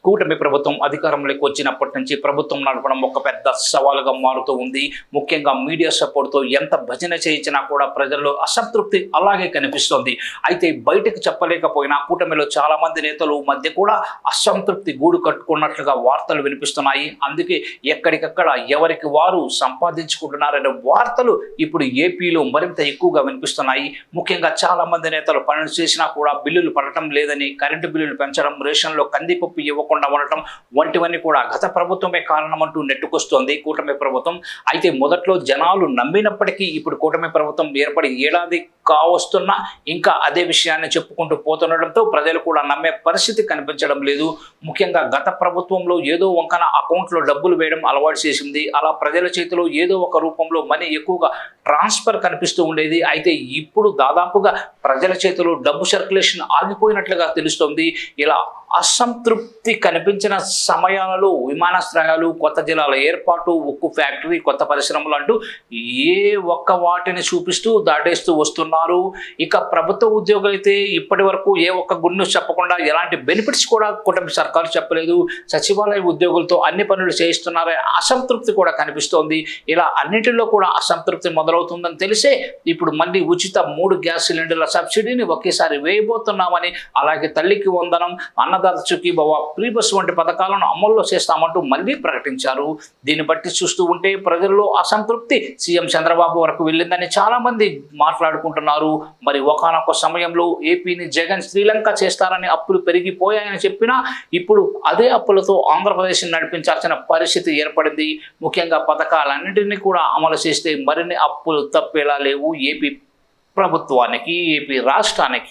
కూటమి ప్రభుత్వం అధికారంలోకి వచ్చినప్పటి నుంచి ప్రభుత్వం నడపడం ఒక పెద్ద సవాలుగా మారుతూ ఉంది. ముఖ్యంగా మీడియా సపోర్ట్తో ఎంత భజన చేయించినా కూడా ప్రజల్లో అసంతృప్తి అలాగే కనిపిస్తోంది. అయితే బయటకు చెప్పలేకపోయినా కూటమిలో చాలా మంది నేతలు మధ్య కూడా అసంతృప్తి గూడు కట్టుకున్నట్లుగా వార్తలు వినిపిస్తున్నాయి. అందుకే ఎక్కడికక్కడ ఎవరికి వారు సంపాదించుకుంటున్నారనే వార్తలు ఇప్పుడు ఏపీలో మరింత ఎక్కువగా వినిపిస్తున్నాయి. ముఖ్యంగా చాలా మంది నేతలు పనులు చేసినా కూడా బిల్లులు పడటం లేదని, కరెంటు బిల్లులు పెంచడం, రేషన్లో కందిపప్పు ఇవ్వకుండా ఉండటం వంటివన్నీ కూడా గత ప్రభుత్వమే కారణమంటూ నెట్టుకొస్తోంది కూటమి ప్రభుత్వం. అయితే మొదట్లో జనాలు నమ్మినప్పటికీ ఇప్పుడు కూటమి ప్రభుత్వం ఏర్పడి ఏడాది కావస్తున్నా ఇంకా అదే విషయాన్ని చెప్పుకుంటూ పోతుండటంతో ప్రజలు కూడా నమ్మే పరిస్థితి కనిపించడం లేదు. ముఖ్యంగా గత ప్రభుత్వంలో ఏదో వంకన అకౌంట్లో డబ్బులు వేయడం అలవాటు చేసింది. అలా ప్రజల చేతిలో ఏదో ఒక రూపంలో మనీ ఎక్కువగా ట్రాన్స్ఫర్ కనిపిస్తూ ఉండేది. అయితే ఇప్పుడు దాదాపుగా ప్రజల చేతిలో డబ్బు సర్క్యులేషన్ ఆగిపోయినట్లుగా తెలుస్తోంది. ఇలా అసంతృప్తి కనిపించిన సమయాలలో విమానాశ్రయాలు, కొత్త జిల్లాల ఏర్పాటు, ఉక్కు ఫ్యాక్టరీ, కొత్త పరిశ్రమలు అంటూ ఏ ఒక్క వాటిని చూపిస్తూ దాటేస్తూ వస్తున్నారు. ఇక ప్రభుత్వ ఉద్యోగులు అయితే ఇప్పటి వరకు ఏ ఒక్క గుడ్ న్యూస్ చెప్పకుండా ఎలాంటి బెనిఫిట్స్ కూడా కూటమి సర్కారు చెప్పలేదు. సచివాలయ ఉద్యోగులతో అన్ని పనులు చేయిస్తున్నారనే అసంతృప్తి కూడా కనిపిస్తోంది. ఇలా అన్నిటిలో కూడా అసంతృప్తి మొదలవుతుందని తెలిసే ఇప్పుడు మళ్ళీ ఉచిత 3 గ్యాస్ సిలిండర్ల సబ్సిడీని ఒకేసారి వేయబోతున్నామని, అలాగే తల్లికి వందనం, అన్నదాత సుఖీభవ, ఫ్రీ బస్ వంటి పథకాలను అమల్లో చేస్తామంటూ మళ్ళీ ప్రకటించారు. దీన్ని బట్టి చూస్తూ ఉంటే ప్రజల్లో అసంతృప్తి సీఎం చంద్రబాబు వరకు వెళ్ళిందని చాలా మంది మాట్లాడుకుంటున్నారు. మరి ఒకానొక సమయంలో ఏపీని జగన్ శ్రీలంక చేస్తారని, అప్పులు పెరిగిపోయాయని చెప్పినా ఇప్పుడు అదే అప్పులతో ఆంధ్రప్రదేశ్ నడిపించాల్సిన పరిస్థితి ఏర్పడింది. ముఖ్యంగా పథకాలన్నింటినీ కూడా అమలు చేస్తే మరిన్ని అప్పులు తప్పేలా లేవు ఏపీ ప్రభుత్వానికి, ఏపీ రాష్ట్రానికి.